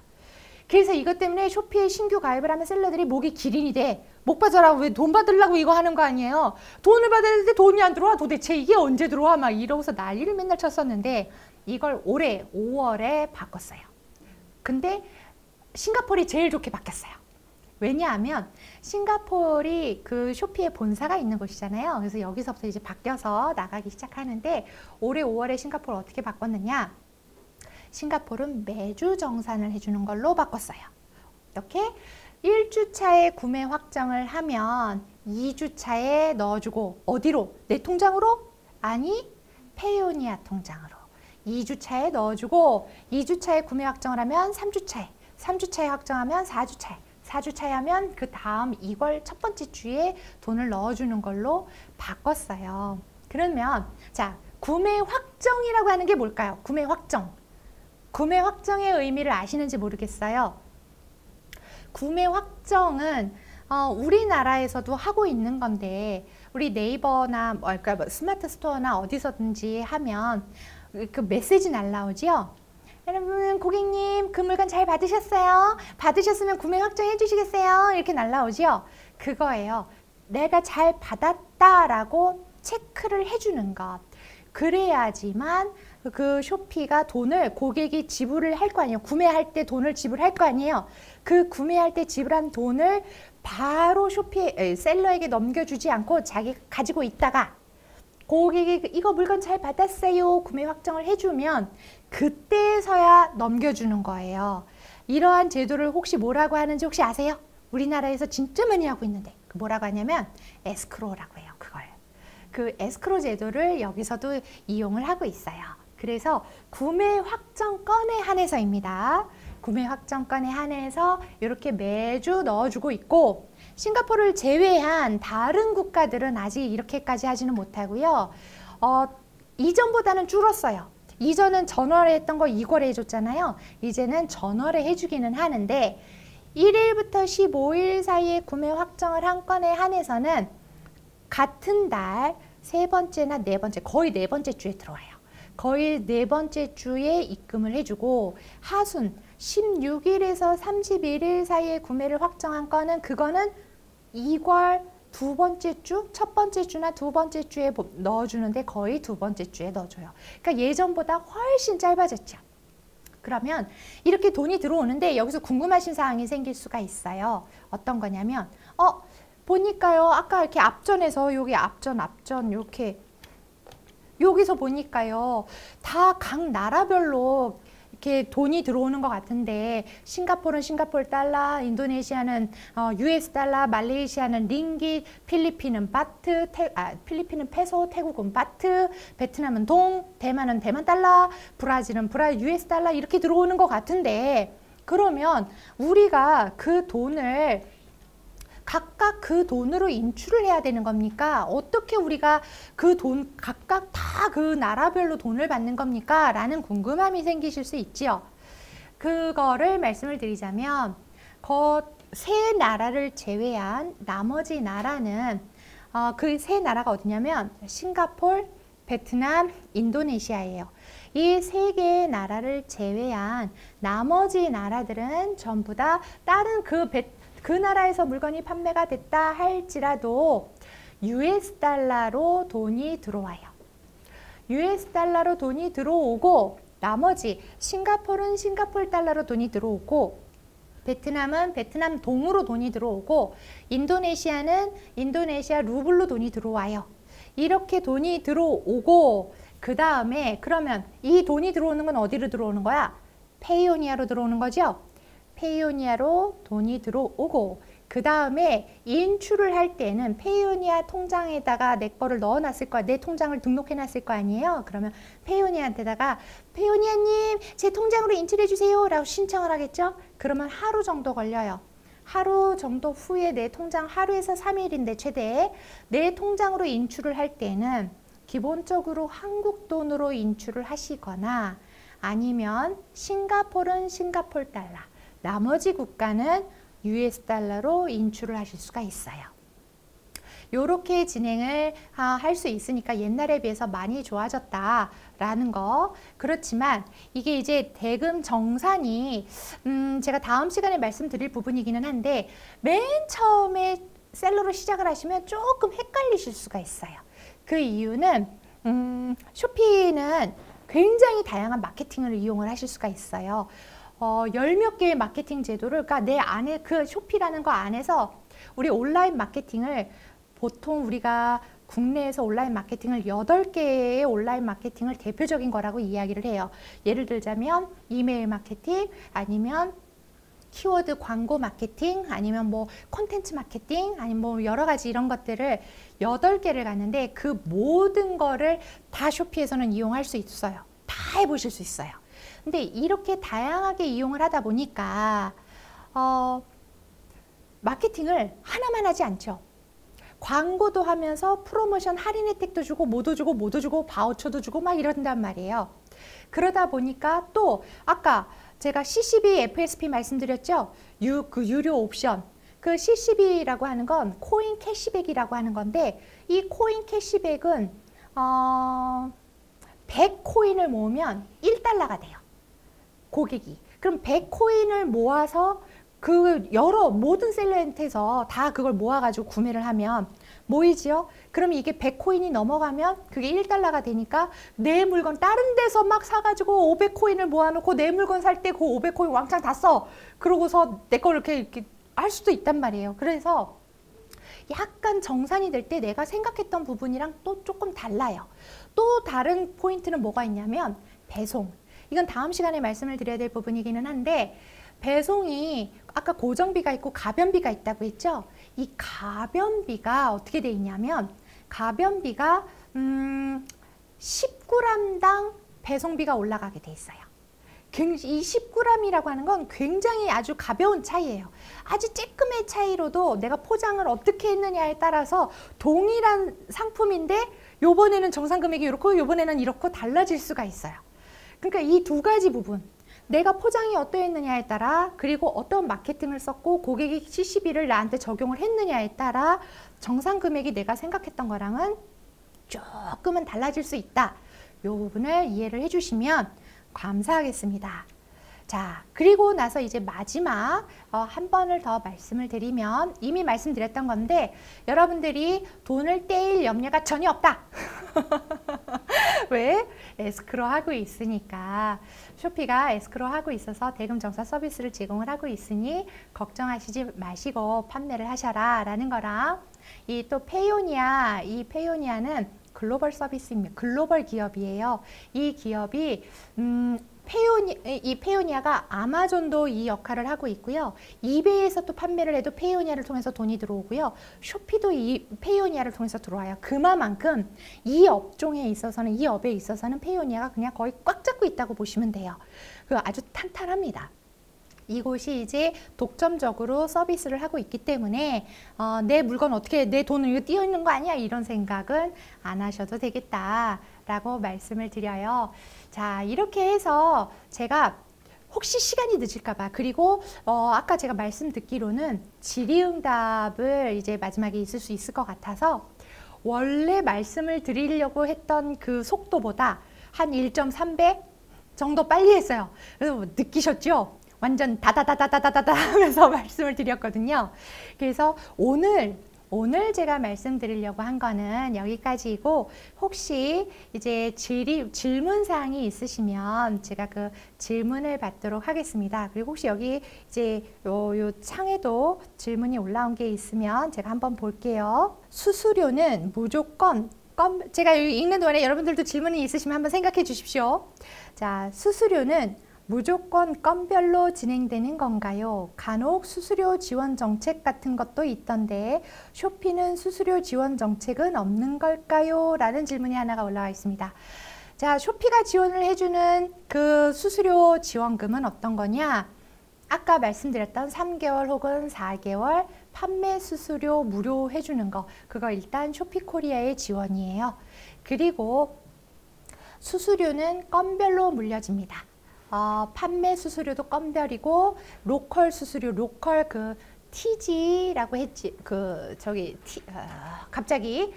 그래서 이것 때문에 쇼피에 신규 가입을 하면 셀러들이 목이 기린이 돼. 목 빠져라. 왜 돈 받으려고 이거 하는 거 아니에요. 돈을 받아야 되는데 돈이 안 들어와. 도대체 이게 언제 들어와. 막 이러고서 난리를 맨날 쳤었는데 이걸 올해 5월에 바꿨어요. 근데 싱가포르이 제일 좋게 바뀌었어요. 왜냐하면 싱가포르이 그 쇼피의 본사가 있는 곳이잖아요. 그래서 여기서부터 이제 바뀌어서 나가기 시작하는데 올해 5월에 싱가포르 어떻게 바꿨느냐. 싱가포르는 매주 정산을 해주는 걸로 바꿨어요. 이렇게 1주차에 구매 확정을 하면 2주차에 넣어주고 어디로? 내 통장으로? 아니, 페이오니아 통장으로. 2주차에 넣어주고 2주차에 구매 확정을 하면 3주차에, 3주차에 확정하면 4주차에, 4주차에 하면 그 다음 2월 첫 번째 주에 돈을 넣어주는 걸로 바꿨어요. 그러면 자, 구매 확정이라고 하는 게 뭘까요? 구매 확정. 구매 확정의 의미를 아시는지 모르겠어요. 구매 확정은 우리나라에서도 하고 있는 건데 우리 네이버나 그러니까 스마트 스토어나 어디서든지 하면 그 메시지 날라오죠. 여러분 고객님 그 물건 잘 받으셨어요? 받으셨으면 구매 확정해 주시겠어요? 이렇게 날라오죠. 그거예요. 내가 잘 받았다라고 체크를 해주는 것. 그래야지만 그 쇼피가 돈을 고객이 지불을 할 거 아니에요. 구매할 때 돈을 지불할 거 아니에요. 그 구매할 때 지불한 돈을 바로 셀러에게 넘겨주지 않고 자기가 가지고 있다가 고객이 이거 물건 잘 받았어요. 구매 확정을 해주면 그때서야 넘겨주는 거예요. 이러한 제도를 혹시 뭐라고 하는지 혹시 아세요? 우리나라에서 진짜 많이 하고 있는데 그 뭐라고 하냐면 에스크로우라고 해요. 그걸. 그 에스크로 제도를 여기서도 이용을 하고 있어요. 그래서 구매 확정건에 한해서입니다. 구매 확정건에 한해서 이렇게 매주 넣어주고 있고 싱가포르를 제외한 다른 국가들은 아직 이렇게까지 하지는 못하고요. 이전보다는 줄었어요. 이전은 전월에 했던 거 2월에 해줬잖아요. 이제는 전월에 해주기는 하는데 1일부터 15일 사이에 구매 확정을 한 건에 한해서는 같은 달 세 번째나 네 번째, 거의 네 번째 주에 들어와요. 거의 네 번째 주에 입금을 해주고 하순 16일에서 31일 사이에 구매를 확정한 건은 그거는 2월 두 번째 주, 첫 번째 주나 두 번째 주에 넣어주는데 거의 두 번째 주에 넣어줘요. 그러니까 예전보다 훨씬 짧아졌죠. 그러면 이렇게 돈이 들어오는데 여기서 궁금하신 사항이 생길 수가 있어요. 어떤 거냐면 보니까요. 아까 이렇게 앞전에서 여기 앞전 이렇게 여기서 보니까요. 다 각 나라별로 이렇게 돈이 들어오는 것 같은데 싱가포르는 싱가포르 달러, 인도네시아는 US 달러, 말레이시아는 링깃, 필리핀은 바트, 필리핀은 페소, 태국은 바트, 베트남은 동, 대만은 대만 달러, 브라질은 US 달러 이렇게 들어오는 것 같은데 그러면 우리가 그 돈을 각각 그 돈으로 인출을 해야 되는 겁니까? 어떻게 우리가 그 돈 각각 다 그 나라별로 돈을 받는 겁니까? 라는 궁금함이 생기실 수 있지요. 그거를 말씀을 드리자면 세 나라를 제외한 나머지 나라는 그 세 나라가 어디냐면 싱가포르, 베트남, 인도네시아예요. 이 세 개의 나라를 제외한 나머지 나라들은 전부 다 다른 그 나라에서 물건이 판매가 됐다 할지라도 US 달러로 돈이 들어와요. US 달러로 돈이 들어오고 나머지 싱가포르는 싱가포르 달러로 돈이 들어오고 베트남은 베트남 동으로 돈이 들어오고 인도네시아는 인도네시아 루블로 돈이 들어와요. 이렇게 돈이 들어오고 그 다음에 그러면 이 돈이 들어오는 건 어디로 들어오는 거야? 페이오니아로 들어오는 거죠? 페이오니아로 돈이 들어오고 그 다음에 인출을 할 때는 페이오니아 통장에다가 내 거를 넣어놨을 거야. 내 통장을 등록해놨을 거 아니에요. 그러면 페이오니아한테다가 페이오니아님 제 통장으로 인출해주세요 라고 신청을 하겠죠. 그러면 하루 정도 걸려요. 하루 정도 후에 내 통장 하루에서 3일인데 최대 내 통장으로 인출을 할 때는 기본적으로 한국 돈으로 인출을 하시거나 아니면 싱가포르는 싱가포르 달러, 나머지 국가는 US 달러로 인출을 하실 수가 있어요. 요렇게 진행을 할 수 있으니까 옛날에 비해서 많이 좋아졌다라는 거. 그렇지만 이게 이제 대금 정산이 제가 다음 시간에 말씀드릴 부분이기는 한데 맨 처음에 셀러로 시작을 하시면 조금 헷갈리실 수가 있어요. 그 이유는 쇼피는 굉장히 다양한 마케팅을 이용을 하실 수가 있어요. 열 몇 개의 마케팅 제도를, 그러니까 내 안에 그 쇼피라는 거 안에서 우리 온라인 마케팅을 보통 우리가 국내에서 온라인 마케팅을 8개의 온라인 마케팅을 대표적인 거라고 이야기를 해요. 예를 들자면 이메일 마케팅, 아니면 키워드 광고 마케팅, 아니면 뭐 콘텐츠 마케팅, 아니면 뭐 여러 가지 이런 것들을 8개를 갔는데 그 모든 거를 다 쇼피에서는 이용할 수 있어요. 다 해보실 수 있어요. 근데 이렇게 다양하게 이용을 하다 보니까 마케팅을 하나만 하지 않죠. 광고도 하면서 프로모션 할인 혜택도 주고 뭐도 주고 뭐도 주고 바우처도 주고 막 이런단 말이에요. 그러다 보니까 또 아까 제가 CCB, FSP 말씀드렸죠. 그 유료 옵션. 그 CCB라고 하는 건 코인 캐시백이라고 하는 건데 이 코인 캐시백은 100코인을 모으면 1달러가 돼요. 고객이. 그럼 100코인을 모아서 그 모든 셀러한테서 다 그걸 모아가지고 구매를 하면 모이지요? 그럼 이게 100코인이 넘어가면 그게 1달러가 되니까 내 물건 다른 데서 막 사가지고 500코인을 모아놓고 내 물건 살 때 그 500코인 왕창 다 써. 그러고서 내 걸 이렇게 할 수도 있단 말이에요. 그래서 약간 정산이 될 때 내가 생각했던 부분이랑 또 조금 달라요. 또 다른 포인트는 뭐가 있냐면 배송. 이건 다음 시간에 말씀을 드려야 될 부분이기는 한데 배송이 아까 고정비가 있고 가변비가 있다고 했죠. 이 가변비가 어떻게 돼 있냐면 가변비가 10g당 배송비가 올라가게 돼 있어요. 이 10g이라고 하는 건 굉장히 아주 가벼운 차이예요. 아주 쬐끔의 차이로도 내가 포장을 어떻게 했느냐에 따라서 동일한 상품인데 요번에는 정산 금액이 이렇고 요번에는 이렇고 달라질 수가 있어요. 그러니까 이 두 가지 부분, 내가 포장이 어떠했느냐에 따라, 그리고 어떤 마케팅을 썼고 고객이 CCB를 나한테 적용을 했느냐에 따라 정산 금액이 내가 생각했던 거랑은 조금은 달라질 수 있다. 이 부분을 이해를 해주시면 감사하겠습니다. 자, 그리고 나서 이제 마지막 한 번을 더 말씀을 드리면, 이미 말씀드렸던 건데 여러분들이 돈을 떼일 염려가 전혀 없다. 왜? 에스크로 하고 있으니까. 쇼피가 에스크로 하고 있어서 대금 정산 서비스를 제공을 하고 있으니 걱정하시지 마시고 판매를 하셔라 라는 거랑, 이 또 페이오니아, 이 페이오니아는 글로벌 서비스입니다. 글로벌 기업이에요. 이 기업이 이 페이오니아가 아마존도 이 역할을 하고 있고요. 이베이에서 또 판매를 해도 페이오니아를 통해서 돈이 들어오고요. 쇼피도 이 페이오니아를 통해서 들어와요. 그만큼 이 업종에 있어서는, 이 업에 있어서는 페이오니아가 그냥 거의 꽉 잡고 있다고 보시면 돼요. 아주 탄탄합니다. 이곳이 이제 독점적으로 서비스를 하고 있기 때문에 내 물건 어떻게, 내 돈을 이거 띄어 있는 거 아니야? 이런 생각은 안 하셔도 되겠다라고 말씀을 드려요. 자, 이렇게 해서 제가 혹시 시간이 늦을까 봐, 그리고 아까 제가 말씀 듣기로는 질의응답을 이제 마지막에 있을 수 있을 것 같아서 원래 말씀을 드리려고 했던 그 속도보다 한 1.3배 정도 빨리 했어요. 그래서 느끼셨죠? 완전 다다다다다다다 하면서 말씀을 드렸거든요. 그래서 오늘 제가 말씀드리려고 한 거는 여기까지이고, 혹시 이제 질문사항이 있으시면 제가 그 질문을 받도록 하겠습니다. 그리고 혹시 여기 이제 요 창에도 질문이 올라온 게 있으면 제가 한번 볼게요. 수수료는 무조건 제가 여기 읽는 동안에 여러분들도 질문이 있으시면 한번 생각해 주십시오. 자, 수수료는 무조건 건별로 진행되는 건가요? 간혹 수수료 지원 정책 같은 것도 있던데 쇼피는 수수료 지원 정책은 없는 걸까요? 라는 질문이 하나가 올라와 있습니다. 자, 쇼피가 지원을 해주는 그 수수료 지원금은 어떤 거냐? 아까 말씀드렸던 3개월 혹은 4개월 판매 수수료 무료 해주는 거, 그거 일단 쇼피코리아의 지원이에요. 그리고 수수료는 건별로 물려집니다. 판매 수수료도 건별이고 로컬 수수료, 로컬 그 TG라고 했지, 갑자기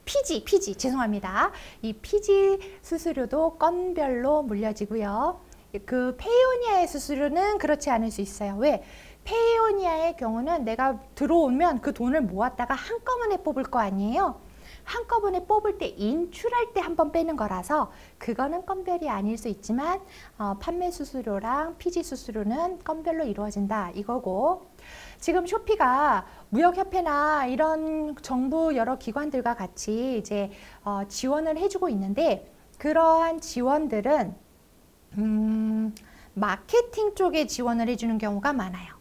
PG 죄송합니다. 이 PG 수수료도 건별로 물려지고요. 그 페이오니아의 수수료는 그렇지 않을 수 있어요. 왜? 페이오니아의 경우는 내가 들어오면 그 돈을 모았다가 한꺼번에 뽑을 거 아니에요. 한꺼번에 뽑을 때 인출할 때 한번 빼는 거라서 그거는 건별이 아닐 수 있지만 판매 수수료랑 피지 수수료는 건별로 이루어진다 이거고, 지금 쇼피가 무역협회나 이런 정부 여러 기관들과 같이 이제 지원을 해주고 있는데, 그러한 지원들은 마케팅 쪽에 지원을 해주는 경우가 많아요.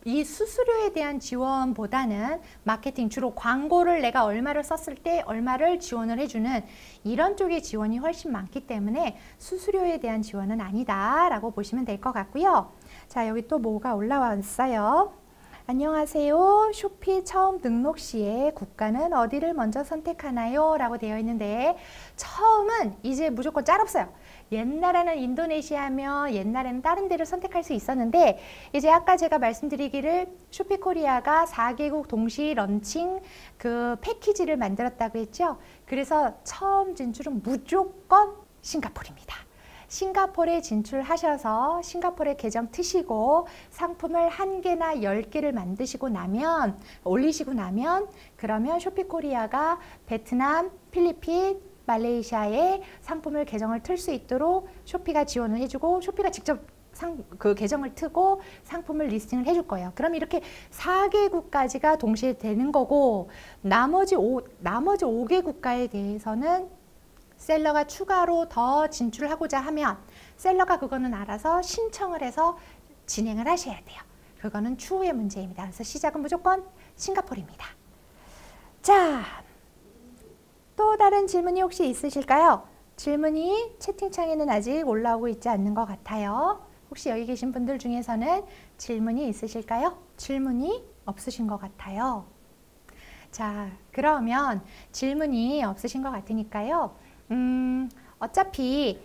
이 수수료에 대한 지원보다는 마케팅, 주로 광고를 내가 얼마를 썼을 때 얼마를 지원을 해주는 이런 쪽의 지원이 훨씬 많기 때문에 수수료에 대한 지원은 아니다 라고 보시면 될 것 같고요. 자, 여기 또 뭐가 올라왔어요. 안녕하세요. 쇼피 처음 등록 시에 국가는 어디를 먼저 선택하나요? 라고 되어 있는데, 처음은 이제 무조건 짤없어요. 옛날에는 인도네시아며 옛날에는 다른 데를 선택할 수 있었는데, 이제 아까 제가 말씀드리기를 쇼피코리아가 4개국 동시 런칭 그 패키지를 만들었다고 했죠. 그래서 처음 진출은 무조건 싱가포르입니다. 싱가포르에 진출하셔서 싱가포르에 계정 트시고 상품을 1개나 10개를 만드시고 나면, 올리시고 나면, 그러면 쇼피코리아가 베트남, 필리핀, 말레이시아에 상품을 계정을 틀 수 있도록 쇼피가 지원을 해주고, 쇼피가 직접 그 계정을 트고 상품을 리스팅을 해줄 거예요. 그럼 이렇게 4개국까지가 동시에 되는 거고, 나머지 5개 국가에 대해서는 셀러가 추가로 더 진출하고자 하면 셀러가 그거는 알아서 신청을 해서 진행을 하셔야 돼요. 그거는 추후의 문제입니다. 그래서 시작은 무조건 싱가포르입니다. 자, 또 다른 질문이 혹시 있으실까요? 질문이 채팅창에는 아직 올라오고 있지 않는 것 같아요. 혹시 여기 계신 분들 중에서는 질문이 있으실까요? 질문이 없으신 것 같아요. 자, 그러면 질문이 없으신 것 같으니까요. 어차피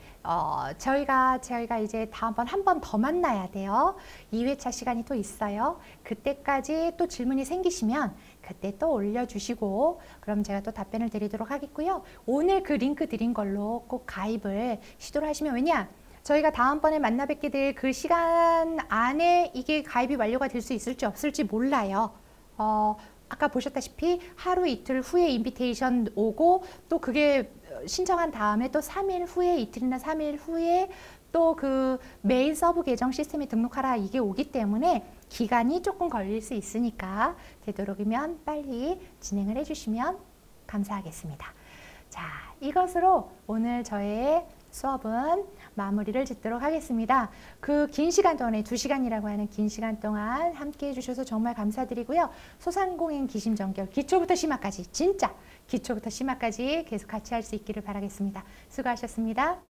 저희가 이제 다음번 한 번 더 만나야 돼요. 2회차 시간이 또 있어요. 그때까지 또 질문이 생기시면 그때 또 올려주시고, 그럼 제가 또 답변을 드리도록 하겠고요. 오늘 그 링크 드린 걸로 꼭 가입을 시도를 하시면, 왜냐? 저희가 다음번에 만나 뵙게 될 그 시간 안에 이게 가입이 완료가 될 수 있을지 없을지 몰라요. 아까 보셨다시피 하루 이틀 후에 인비테이션 오고, 또 그게 신청한 다음에 또 3일 후에, 이틀이나 3일 후에 또 그 메일 서브 계정 시스템에 등록하라 이게 오기 때문에 기간이 조금 걸릴 수 있으니까 되도록이면 빨리 진행을 해주시면 감사하겠습니다. 자, 이것으로 오늘 저의 수업은 마무리를 짓도록 하겠습니다. 그 긴 시간 동안에 2시간이라고 하는 긴 시간 동안 함께 해주셔서 정말 감사드리고요. 소상공인 기심전결 기초부터 심화까지, 진짜 기초부터 심화까지 계속 같이 할 수 있기를 바라겠습니다. 수고하셨습니다.